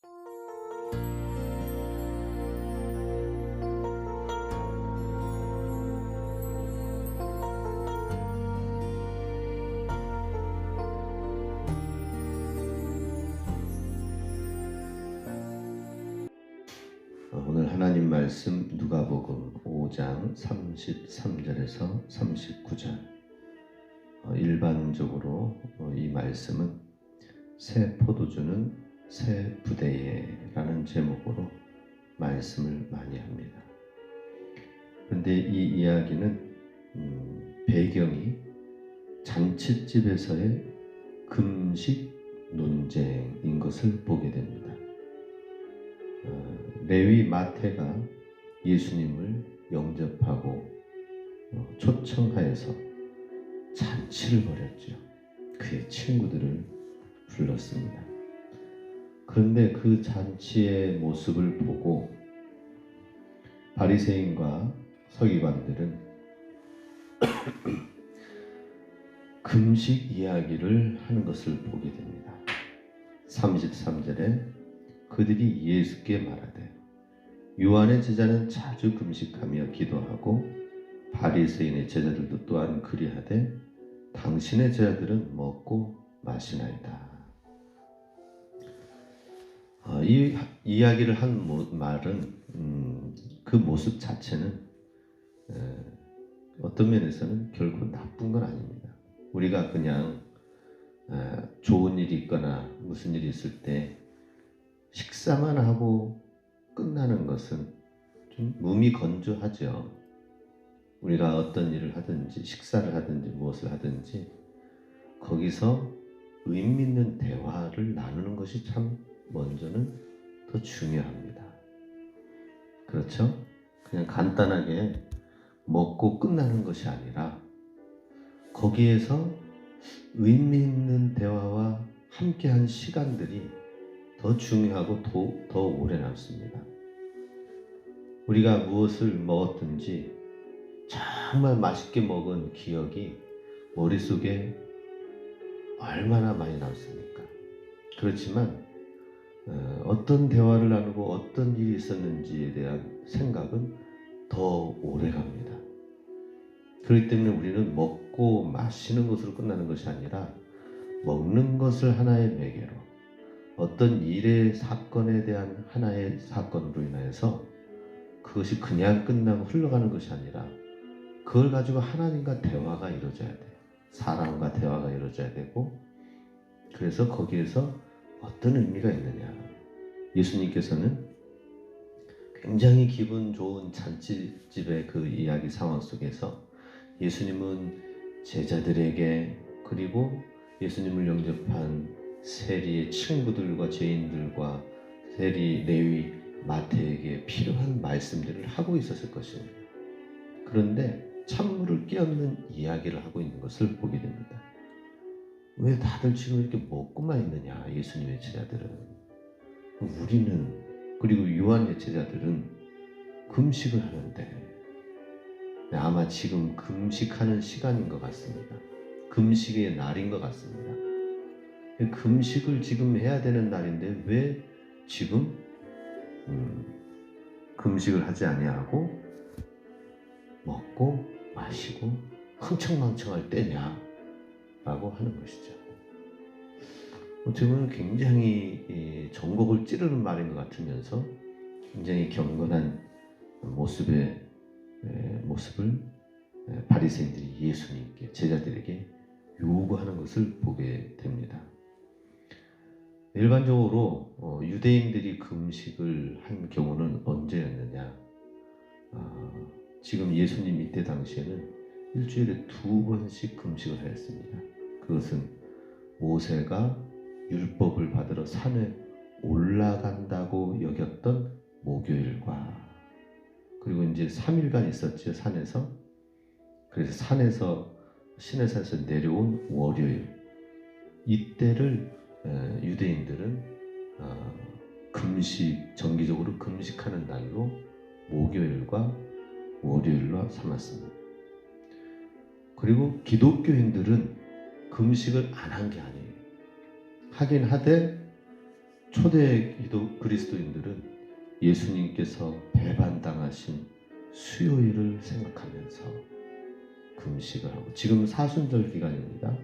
오늘 하나님 말씀 누가복음 5장 33절에서 39절. 일반적으로 이 말씀은 새 포도주는 새 부대에 라는 제목으로 말씀을 많이 합니다. 그런데 이 이야기는 배경이 잔칫집에서의 금식 논쟁인 것을 보게 됩니다. 레위 마태가 예수님을 영접하고 초청하여서 잔치를 벌였죠. 그의 친구들을 불렀습니다. 그런데 그 잔치의 모습을 보고 바리새인과 서기관들은 금식 이야기를 하는 것을 보게 됩니다. 33절에 그들이 예수께 말하되 요한의 제자는 자주 금식하며 기도하고 바리새인의 제자들도 또한 그리하되 당신의 제자들은 먹고 마시나이다. 이 이야기를 한 말은 그 모습 자체는 어떤 면에서는 결코 나쁜 건 아닙니다. 우리가 그냥 좋은 일이 있거나 무슨 일이 있을 때 식사만 하고 끝나는 것은 좀 무미건조하죠. 우리가 어떤 일을 하든지 식사를 하든지 무엇을 하든지 거기서 의미 있는 대화를 나누는 것이 참 먼저는 더 중요합니다. 그렇죠? 그냥 간단하게 먹고 끝나는 것이 아니라 거기에서 의미 있는 대화와 함께한 시간들이 더 중요하고 더 오래 남습니다. 우리가 무엇을 먹었든지 정말 맛있게 먹은 기억이 머릿속에 얼마나 많이 남습니까? 그렇지만 어떤 대화를 나누고 어떤 일이 있었는지에 대한 생각은 더 오래 갑니다. 그렇기 때문에 우리는 먹고 마시는 것으로 끝나는 것이 아니라 먹는 것을 하나의 매개로 어떤 일의 사건에 대한 하나의 사건으로 인하여서 그것이 그냥 끝나고 흘러가는 것이 아니라 그걸 가지고 하나님과 대화가 이루어져야 돼요. 사람과 대화가 이루어져야 되고 그래서 거기에서 어떤 의미가 있느냐. 예수님께서는 굉장히 기분 좋은 잔치집의 그 이야기 상황 속에서 예수님은 제자들에게 그리고 예수님을 영접한 세리의 친구들과 죄인들과 세리, 레위, 마태에게 필요한 말씀들을 하고 있었을 것입니다. 그런데 찬물을 끼얹는 이야기를 하고 있는 것을 보게 됩니다. 왜 다들 지금 이렇게 먹고만 있느냐, 예수님의 제자들은. 우리는, 그리고 요한의 제자들은 금식을 하는데 아마 지금 금식하는 시간인 것 같습니다. 금식의 날인 것 같습니다. 금식을 지금 해야 되는 날인데 왜 지금 금식을 하지 아니하고 먹고 마시고 흥청망청할 때냐라고 하는 것이죠. 어떻게 보면 굉장히 전곡을 찌르는 말인 것 같으면서 굉장히 경건한 모습을 바리새인들이 예수님께 제자들에게 요구하는 것을 보게 됩니다. 일반적으로 유대인들이 금식을 한 경우는 언제였느냐? 지금 예수님 이때 당시에는 일주일에 2번씩 금식을 하였습니다. 그것은 모세가 율법을 받으러 산에 올라간다고 여겼던 목요일과 그리고 이제 3일간 있었죠, 산에서. 그래서 산에서 시내산에서 내려온 월요일, 이때를 유대인들은 정기적으로 금식하는 날로 목요일과 월요일로 삼았습니다. 그리고 기독교인들은 금식을 안 한 게 아니에요. 하긴 하되 초대 그리스도인들은 예수님께서 배반당하신 수요일을 생각하면서 금식을 하고, 지금 사순절 기간입니다.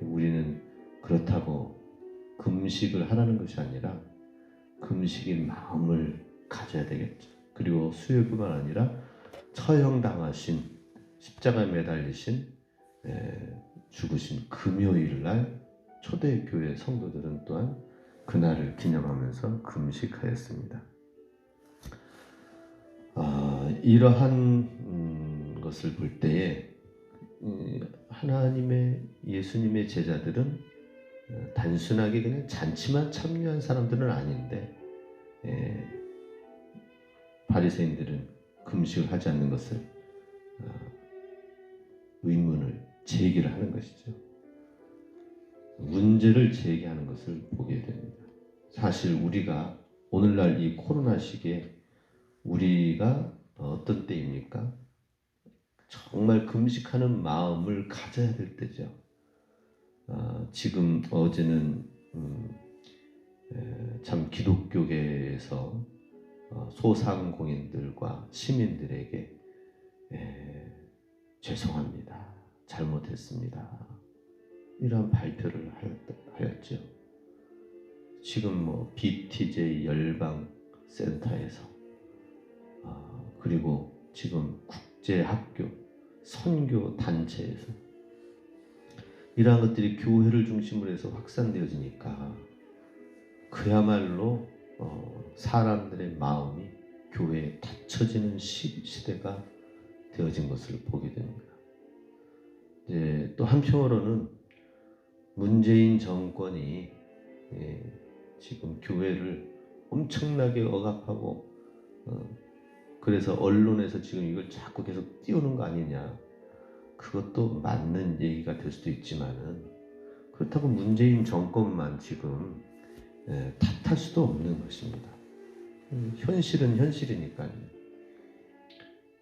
우리는 그렇다고 금식을 하라는 것이 아니라 금식인 마음을 가져야 되겠죠. 그리고 수요일뿐만 아니라 처형당하신, 십자가에 매달리신, 죽으신 금요일 날 초대교회 성도들은 또한 그날을 기념하면서 금식하였습니다. 이러한 것을 볼 때에 하나님의, 예수님의 제자들은 단순하게 그냥 잔치만 참여한 사람들은 아닌데, 바리새인들은 금식을 하지 않는 것을 의문을 제기를 하는 것이죠. 문제를 제기하는 것을 보게 됩니다. 사실 우리가 오늘날 이 코로나 시기에 우리가 어떤 때입니까? 정말 금식하는 마음을 가져야 될 때죠. 지금 어제는 참 기독교계에서 소상공인들과 시민들에게 죄송합니다, 잘못했습니다, 이런 발표를 하였죠. 지금 BTJ 열방센터에서 그리고 지금 국제학교 선교 단체에서 이러한 것들이 교회를 중심으로 해서 확산되어지니까 그야말로 사람들의 마음이 교회에 닫혀지는 시대가 되어진 것을 보게 됩니다. 또 한편으로는 문재인 정권이 지금 교회를 엄청나게 억압하고, 그래서 언론에서 지금 이걸 자꾸 계속 띄우는 거 아니냐, 그것도 맞는 얘기가 될 수도 있지만은, 그렇다고 문재인 정권만 지금 탓할 수도 없는 것입니다. 현실은 현실이니까요.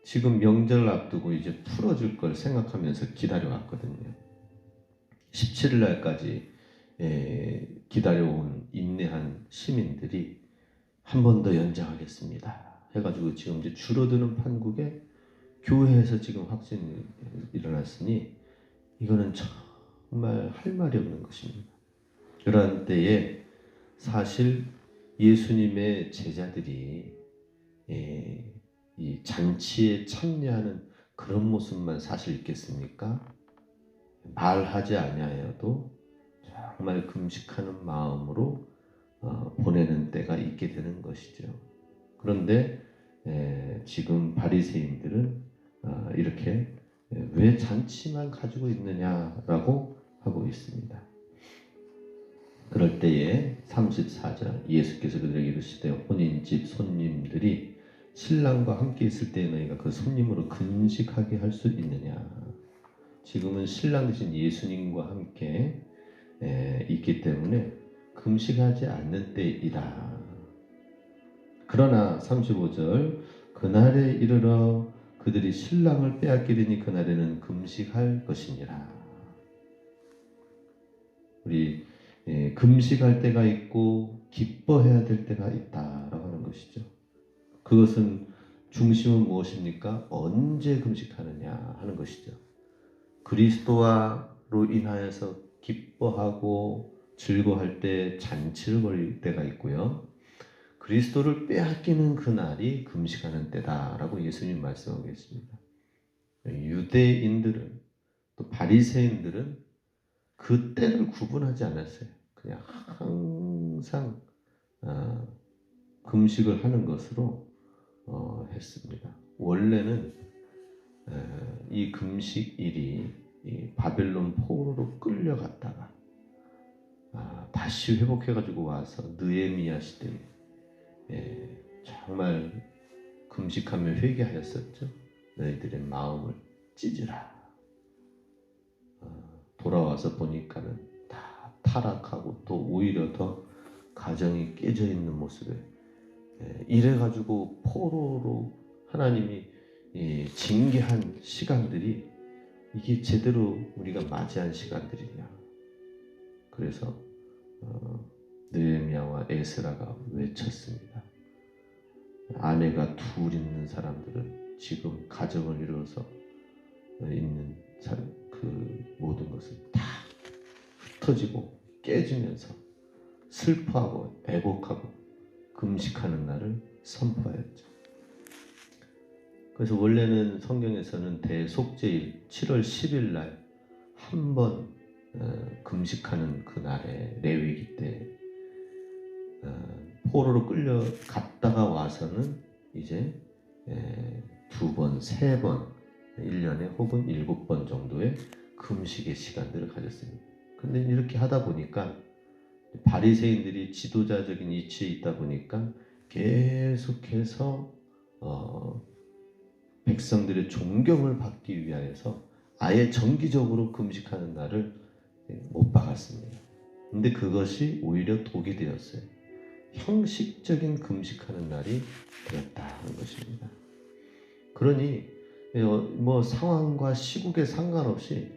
지금 명절 앞두고 이제 풀어줄 걸 생각하면서 기다려왔거든요. 17일 날까지 기다려온 인내한 시민들이 한 번 더 연장하겠습니다 해가지고 지금 이제 줄어드는 판국에 교회에서 지금 확진이 일어났으니 이거는 정말 할 말이 없는 것입니다. 그런 때에 사실 예수님의 제자들이 이 잔치에 참여하는 그런 모습만 사실 있겠습니까? 말하지 아니하여도 정말 금식하는 마음으로 보내는 때가 있게 되는 것이죠. 그런데 지금 바리새인들은 이렇게 왜 잔치만 가지고 있느냐라고 하고 있습니다. 그럴 때에 34절 예수께서 그들에게 이르시되 혼인집 손님들이 신랑과 함께 있을 때에 너희가 그 손님으로 금식하게 할 수 있느냐. 지금은 신랑 되신 예수님과 함께 있기 때문에 금식하지 않는 때이다. 그러나 35절 그날에 이르러 그들이 신랑을 빼앗기리니 그날에는 금식할 것이니라. 우리 금식할 때가 있고 기뻐해야 될 때가 있다라고 하는 것이죠. 그것은 중심은 무엇입니까? 언제 금식하느냐 하는 것이죠. 그리스도로 인하여서 기뻐하고 즐거워할 때 잔치를 벌일 때가 있고요. 그리스도를 빼앗기는 그날이 금식하는 때다라고 예수님 말씀하고 계십니다. 유대인들은 또 바리새인들은 그 때를 구분하지 않았어요. 그냥 항상 금식을 하는 것으로 했습니다. 원래는 이 금식일이 바벨론 포로로 끌려갔다가 다시 회복해가지고 와서 느헤미야 시대에 정말 금식하며 회개하였었죠. 너희들의 마음을 찢으라. 돌아와서 보니까는 다 타락하고 또 오히려 더 가정이 깨져 있는 모습에 이래가지고 포로로 하나님이 징계한 시간들이 이게 제대로 우리가 맞이한 시간들이냐. 그래서 느헤미야와 에스라가 외쳤습니다. 아내가 둘 있는 사람들은 지금 가정을 이루어서 있는 그 모든 것을 다 흩어지고 깨지면서 슬퍼하고 애곡하고 금식하는 날을 선포하였죠. 그래서 원래는 성경에서는 대속죄일 7월 10일 날 한 번 금식하는 그 날에 레위기 때 포로로 끌려갔다가 와서는 이제 2번, 3번, 1년에 혹은 7번 정도의 금식의 시간들을 가졌습니다. 근데 이렇게 하다 보니까 바리새인들이 지도자적인 위치에 있다 보니까 계속해서 백성들의 존경을 받기 위하여서 아예 정기적으로 금식하는 날을 못 박았습니다. 근데 그것이 오히려 독이 되었어요. 형식적인 금식하는 날이 되었다는 것입니다. 그러니 뭐 상황과 시국에 상관없이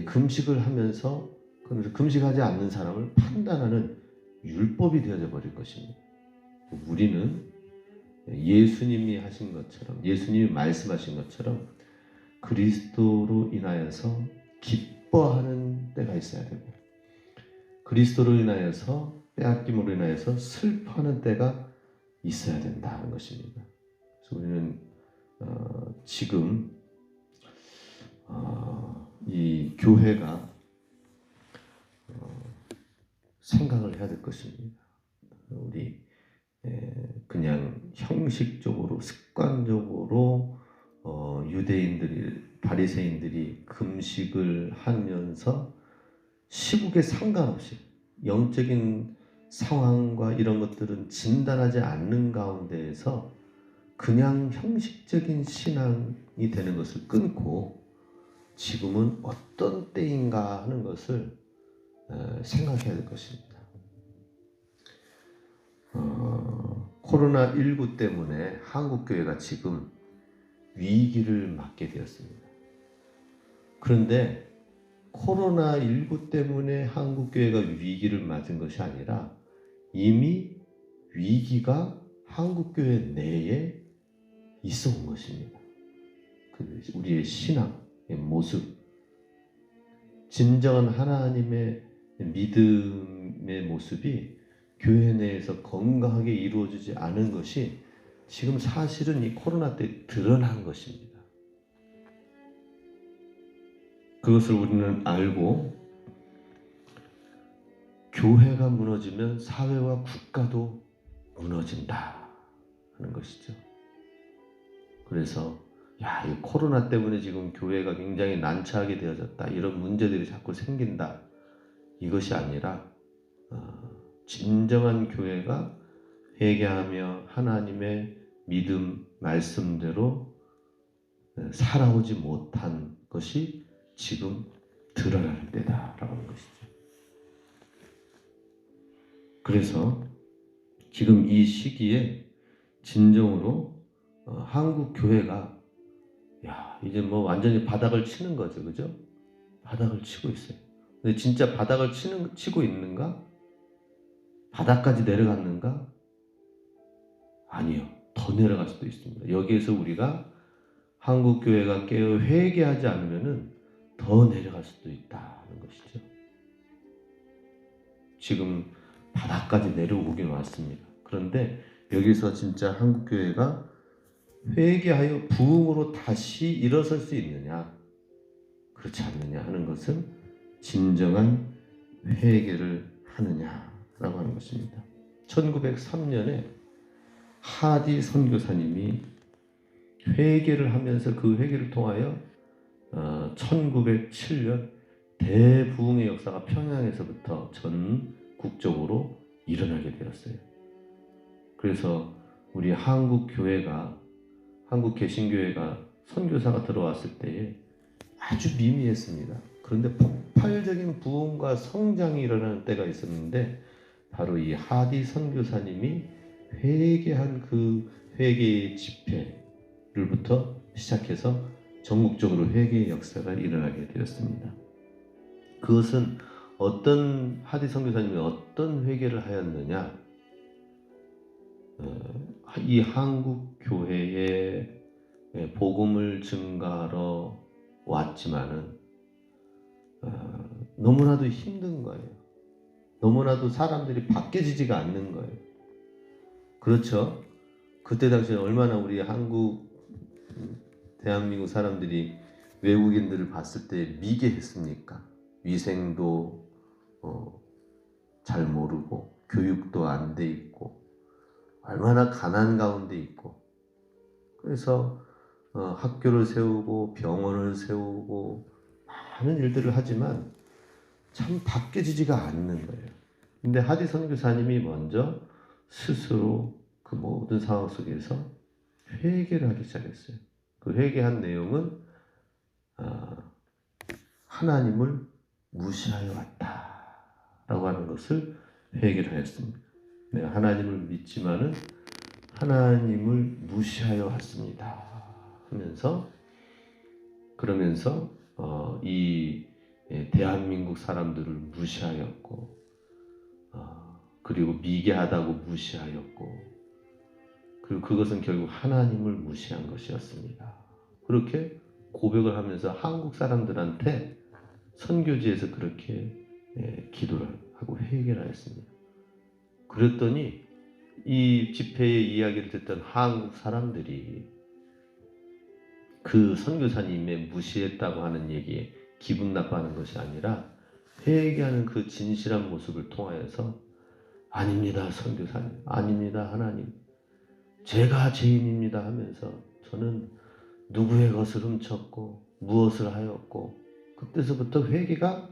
금식을 하면서 금식하지 않는 사람을 판단하는 율법이 되어져 버릴 것입니다. 우리는 예수님이 하신 것처럼, 예수님이 말씀하신 것처럼 그리스도로 인하여서 기뻐하는 때가 있어야 되고, 그리스도로 인하여서 빼앗김으로 인하여서 슬퍼하는 때가 있어야 된다는 것입니다. 그래서 우리는 지금 이 교회가 생각을 해야 될 것입니다. 우리 그냥 형식적으로 습관적으로 유대인들이 바리새인들이 금식을 하면서 시국에 상관없이 영적인 상황과 이런 것들은 진단하지 않는 가운데에서 그냥 형식적인 신앙이 되는 것을 끊고 지금은 어떤 때인가 하는 것을 생각해야 될 것입니다. 코로나19 때문에 한국교회가 지금 위기를 맞게 되었습니다. 그런데 코로나19 때문에 한국교회가 위기를 맞은 것이 아니라 이미 위기가 한국교회 내에 있어 온 것입니다. 우리의 신앙의 모습, 진정한 하나님의 믿음의 모습이 교회 내에서 건강하게 이루어지지 않은 것이 지금 사실은 이 코로나 때 드러난 것입니다. 그것을 우리는 알고 교회가 무너지면 사회와 국가도 무너진다 하는 것이죠. 그래서 이 코로나 때문에 지금 교회가 굉장히 난처하게 되어졌다, 이런 문제들이 자꾸 생긴다, 이것이 아니라 진정한 교회가 회개하며 하나님의 믿음 말씀대로 살아오지 못한 것이 지금 드러나는 때다라고 하는 것이죠. 그래서 지금 이 시기에 진정으로 한국 교회가 이제 뭐 완전히 바닥을 치는 거죠, 그죠? 바닥을 치고 있어요. 근데 진짜 바닥을 치고 있는가? 바닥까지 내려갔는가? 아니요, 더 내려갈 수도 있습니다. 여기에서 우리가 한국 교회가 깨어 회개하지 않으면은 더 내려갈 수도 있다는 것이죠. 지금 바닥까지 내려오긴 왔습니다. 그런데 여기서 진짜 한국 교회가 회개하여 부흥으로 다시 일어설 수 있느냐, 그렇지 않느냐 하는 것은 진정한 회개를 하느냐라고 하는 것입니다. 1903년에 하디 선교사님이 회개를 하면서 그 회개를 통하여 1907년 대부흥의 역사가 평양에서부터 전국적으로 일어나게 되었어요. 그래서 우리 한국 교회가, 한국 개신교회가 선교사가 들어왔을 때에 아주 미미했습니다. 그런데 폭발적인 부흥과 성장이 일어나는 때가 있었는데, 바로 이 하디 선교사님이 회개한 그 회개의 집회를부터 시작해서 전국적으로 회개의 역사가 일어나게 되었습니다. 그것은 하디 선교사님이 어떤 회개를 하였느냐? 이 한국 교회에 복음을 증가하러 왔지만은 너무나도 힘든 거예요. 너무나도 사람들이 바뀌어지지가 않는 거예요. 그렇죠? 그때 당시에 얼마나 우리 대한민국 사람들이 외국인들을 봤을 때 미개했습니까? 위생도 잘 모르고 교육도 안 돼 있고 얼마나 가난 가운데 있고 그래서 학교를 세우고 병원을 세우고 많은 일들을 하지만 참 바뀌어지지가 않는 거예요. 근데 하디 선교사님이 먼저 스스로 그 모든 상황 속에서 회개를 하기 시작했어요. 그 회개한 내용은 하나님을 무시하여 왔다라고 하는 것을 회개를 하였습니다. 내가 하나님을 믿지만은 하나님을 무시하여 왔습니다 하면서 그러면서 이 대한민국 사람들을 무시하였고 그리고 미개하다고 무시하였고 그리고 그것은 결국 하나님을 무시한 것이었습니다. 그렇게 고백을 하면서 한국 사람들한테 선교지에서 그렇게 기도를 하고 회개를 했습니다. 그랬더니 이 집회의 이야기를 듣던 한국 사람들이 그 선교사님의 무시했다고 하는 얘기에 기분 나빠하는 것이 아니라 회개하는 그 진실한 모습을 통하여서 아닙니다 선교사님, 아닙니다 하나님, 제가 죄인입니다 하면서 저는 누구의 것을 훔쳤고 무엇을 하였고 그때서부터 회개가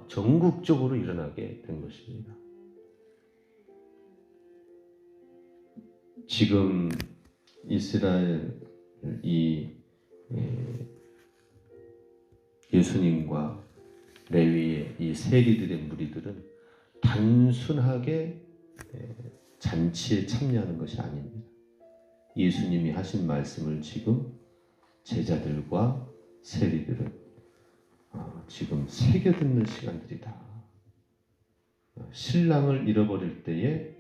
전국적으로 일어나게 된 것입니다. 지금 이스라엘 예수님과 레위의 이 세리들의 무리들은 단순하게 잔치에 참여하는 것이 아닙니다. 예수님이 하신 말씀을 지금 제자들과 세리들은 지금 새겨 듣는 시간들이다. 신랑을 잃어버릴 때에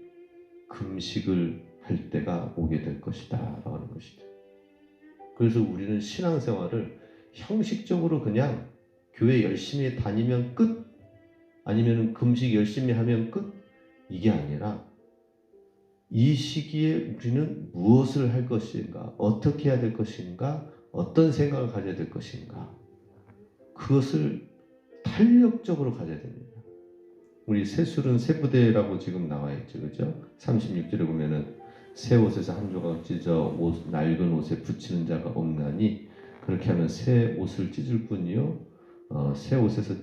금식을 할 때가 오게 될 것이다 라고 하는 것이죠. 그래서 우리는 신앙생활을 형식적으로 그냥 교회 열심히 다니면 끝, 아니면 금식 열심히 하면 끝, 이게 아니라 이 시기에 우리는 무엇을 할 것인가, 어떻게 해야 될 것인가, 어떤 생각을 가져야 될 것인가, 그것을 탄력적으로 가져야 됩니다. 우리 새술은 새부대라고 지금 나와 있죠, 그죠? 36절에 보면은 새 옷에서 한 조각 찢어 낡은 옷에 붙이는 자가 없나니 그렇게 하면 새 옷을 찢을 뿐이요 새 옷에서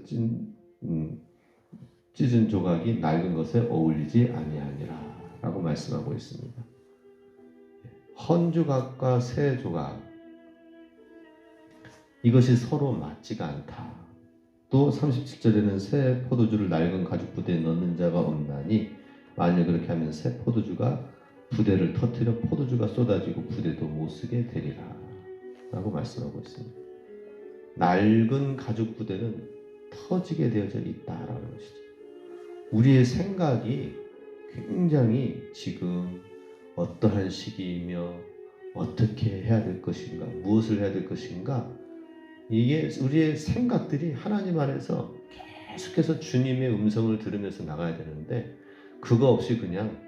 찢은 조각이 낡은 것에 어울리지 아니하니라 라고 말씀하고 있습니다. 헌 조각과 새 조각, 이것이 서로 맞지가 않다. 또 37절에는 새 포도주를 낡은 가죽 부대에 넣는 자가 없나니 만일 그렇게 하면 새 포도주가 부대를 터뜨려 포도주가 쏟아지고 부대도 못쓰게 되리라 라고 말씀하고 있습니다. 낡은 가죽 부대는 터지게 되어져 있다라는 것이죠. 우리의 생각이 굉장히 지금 어떠한 시기이며 어떻게 해야 될 것인가, 무엇을 해야 될 것인가, 이게 우리의 생각들이 하나님 안에서 계속해서 주님의 음성을 들으면서 나가야 되는데 그거 없이 그냥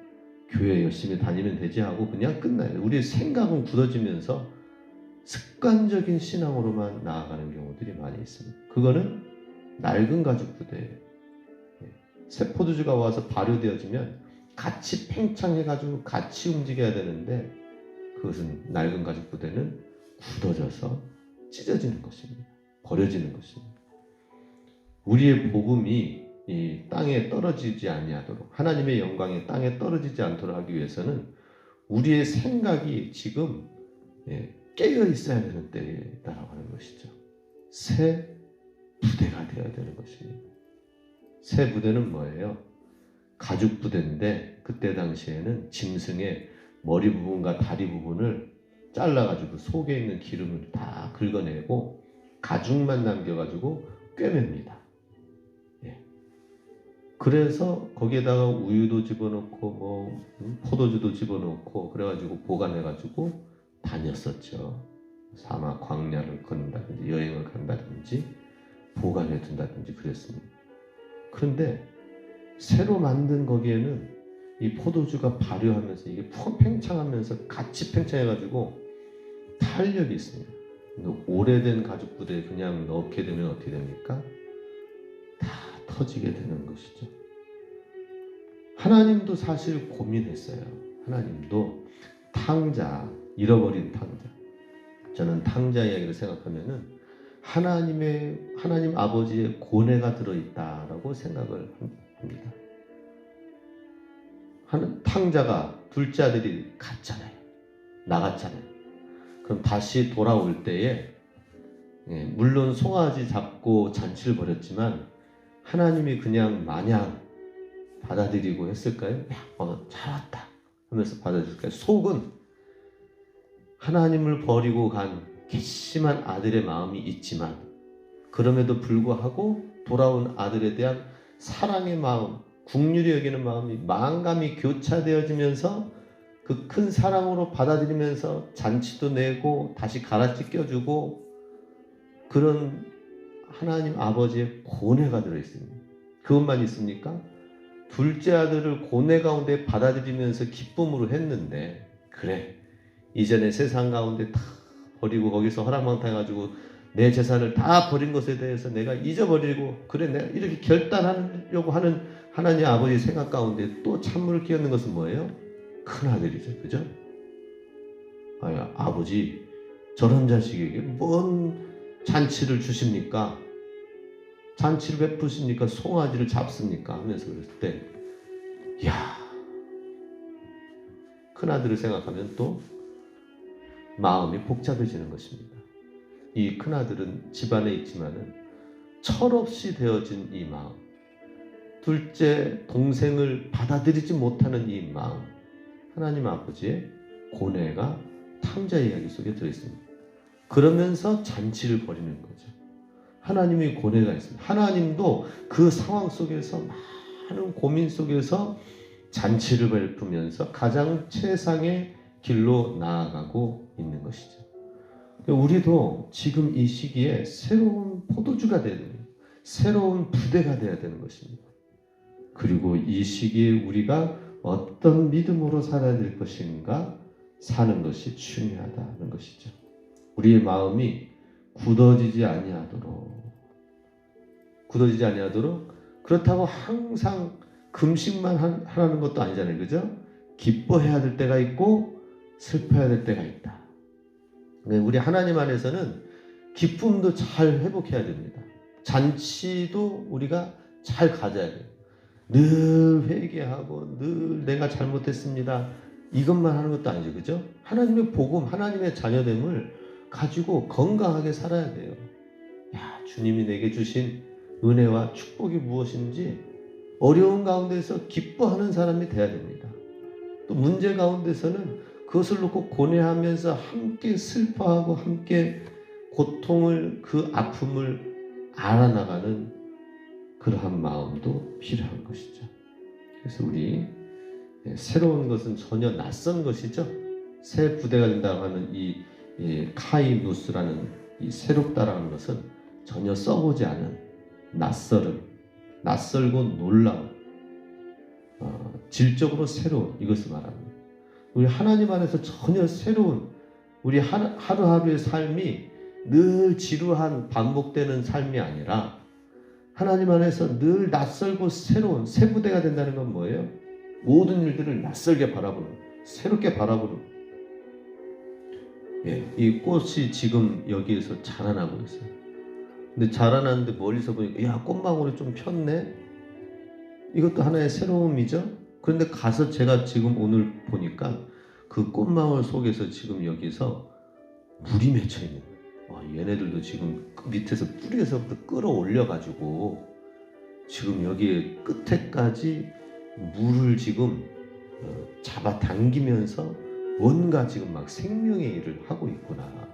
교회 열심히 다니면 되지 하고 그냥 끝나요. 우리의 생각은 굳어지면서 습관적인 신앙으로만 나아가는 경우들이 많이 있습니다. 그거는 낡은 가죽 부대예요. 새 포도주가 와서 발효되어지면 같이 팽창해가지고 같이 움직여야 되는데 그것은 낡은 가죽 부대는 굳어져서 찢어지는 것입니다. 버려지는 것입니다. 우리의 복음이 이 땅에 떨어지지 아니하도록, 하나님의 영광이 땅에 떨어지지 않도록 하기 위해서는 우리의 생각이 지금 깨어 있어야 되는 때라고 하는 것이죠. 새 부대가 되어야 되는 것입니다. 새 부대는 뭐예요? 가죽 부대인데 그때 당시에는 짐승의 머리 부분과 다리 부분을 잘라가지고 속에 있는 기름을 다 긁어내고 가죽만 남겨가지고 꿰맵니다. 그래서 거기에다가 우유도 집어넣고 뭐 포도주도 집어넣고 그래가지고 보관해가지고 다녔었죠. 사막 광야를 걷는다든지 여행을 간다든지 보관해 둔다든지 그랬습니다. 그런데 새로 만든 거기에는 이 포도주가 발효하면서 이게 팽창하면서 같이 팽창해가지고 탄력이 있습니다. 근데 오래된 가죽 부대에 그냥 넣게 되면 어떻게 됩니까? 다 터지게 되는 것이죠. 하나님도 사실 고민했어요. 하나님도 탕자, 잃어버린 탕자. 저는 탕자 이야기를 생각하면은 하나님 아버지의 고뇌가 들어있다라고 생각을 합니다. 탕자가 둘째 아들이 갔잖아요. 나갔잖아요. 그럼 다시 돌아올 때에 물론 송아지 잡고 잔치를 벌였지만 하나님이 그냥 마냥 받아들이고 했을까요? 잘 왔다 하면서 받아들일까요? 속은 하나님을 버리고 간 괘씸한 아들의 마음이 있지만 그럼에도 불구하고 돌아온 아들에 대한 사랑의 마음, 긍휼히 여기는 마음이 만감이 교차되어지면서 그 큰 사랑으로 받아들이면서 잔치도 내고 다시 가라지 껴주고 그런 하나님 아버지의 고뇌가 들어있습니다. 그것만 있습니까? 둘째 아들을 고뇌 가운데 받아들이면서 기쁨으로 했는데 그래 이전에 세상 가운데 다 버리고 거기서 허랑방탕해가지고 내 재산을 다 버린 것에 대해서 내가 잊어버리고 그래 내가 이렇게 결단하려고 하는 하나님 아버지 생각 가운데 또 찬물을 끼얹는 것은 뭐예요? 큰아들이죠. 그죠? 아버지 저런 자식에게 뭔 잔치를 주십니까? 잔치를 베푸십니까? 송아지를 잡습니까? 하면서 그랬을 때 이야 큰아들을 생각하면 또 마음이 복잡해지는 것입니다. 이 큰아들은 집안에 있지만은 철없이 되어진 이 마음, 둘째 동생을 받아들이지 못하는 이 마음, 하나님 아버지의 고뇌가 탕자 이야기 속에 들어있습니다. 그러면서 잔치를 벌이는 거죠. 하나님의 고뇌가 있습니다. 하나님도 그 상황 속에서 많은 고민 속에서 잔치를 베푸면서 가장 최상의 길로 나아가고 있는 것이죠. 우리도 지금 이 시기에 새로운 포도주가 되야 됩니다. 새로운 부대가 되어야 되는 것입니다. 그리고 이 시기에 우리가 어떤 믿음으로 살아야 될 것인가 사는 것이 중요하다는 것이죠. 우리의 마음이 굳어지지 아니하도록 그렇다고 항상 금식만 하라는 것도 아니잖아요. 그죠? 기뻐해야 될 때가 있고 슬퍼해야 될 때가 있다. 우리 하나님 안에서는 기쁨도 잘 회복해야 됩니다. 잔치도 우리가 잘 가져야 돼요. 늘 회개하고 늘 내가 잘못했습니다. 이것만 하는 것도 아니죠. 그죠? 하나님의 복음, 하나님의 자녀됨을 가지고 건강하게 살아야 돼요. 주님이 내게 주신 은혜와 축복이 무엇인지 어려운 가운데서 기뻐하는 사람이 돼야 됩니다. 또 문제 가운데서는 그것을 놓고 고뇌하면서 함께 슬퍼하고 함께 고통을 그 아픔을 알아나가는 그러한 마음도 필요한 것이죠. 그래서 우리 새로운 것은 전혀 낯선 것이죠. 새 부대가 된다고 하는 이 카이누스라는 이 새롭다라는 것은 전혀 써보지 않은 낯설고 놀라운 질적으로 새로운 이것을 말합니다. 우리 하나님 안에서 전혀 새로운 우리 하루하루의 삶이 늘 지루한 반복되는 삶이 아니라 하나님 안에서 늘 낯설고 새로운 새 부대가 된다는 건 뭐예요? 모든 일들을 낯설게 바라보는, 새롭게 바라보는. 이 꽃이 지금 여기에서 자라나고 있어요. 근데 자라나는데 멀리서 보니까 꽃망울이 좀 폈네? 이것도 하나의 새로움이죠. 그런데 가서 제가 지금 오늘 보니까 그 꽃망울 속에서 지금 여기서 물이 맺혀 있는 거예요. 얘네들도 지금 밑에서 뿌리에서부터 끌어올려가지고 지금 여기에 끝에까지 물을 지금 잡아당기면서 뭔가 지금 막 생명의 일을 하고 있구나.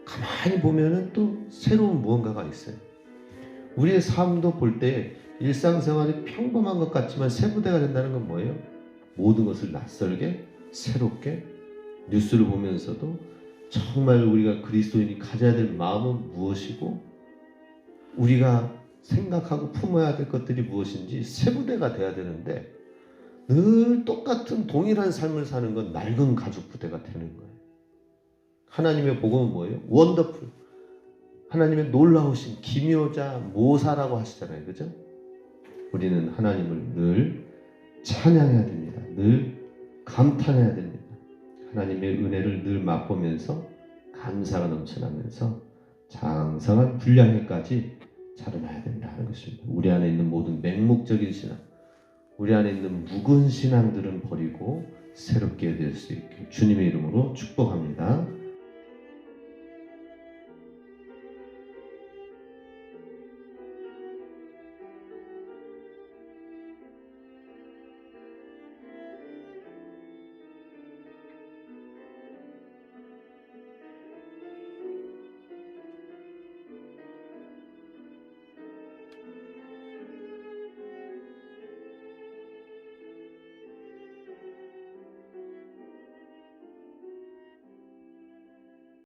가만히 보면은 또 새로운 무언가가 있어요. 우리의 삶도 볼 때 일상생활이 평범한 것 같지만 세부대가 된다는 건 뭐예요? 모든 것을 낯설게 새롭게 뉴스를 보면서도 정말 우리가 그리스도인이 가져야 될 마음은 무엇이고 우리가 생각하고 품어야 될 것들이 무엇인지 세부대가 돼야 되는데 늘 똑같은 동일한 삶을 사는 건 낡은 가죽 부대가 되는 거예요. 하나님의 복음은 뭐예요? 원더풀. 하나님의 놀라우신 기묘자 모사라고 하시잖아요. 그죠? 우리는 하나님을 늘 찬양해야 됩니다. 늘 감탄해야 됩니다. 하나님의 은혜를 늘 맛보면서 감사가 넘쳐나면서 장성한 분량에까지 자라나야 된다는 것입니다. 우리 안에 있는 모든 맹목적인 신앙, 우리 안에 있는 묵은 신앙들은 버리고 새롭게 될 수 있게 주님의 이름으로 축복합니다.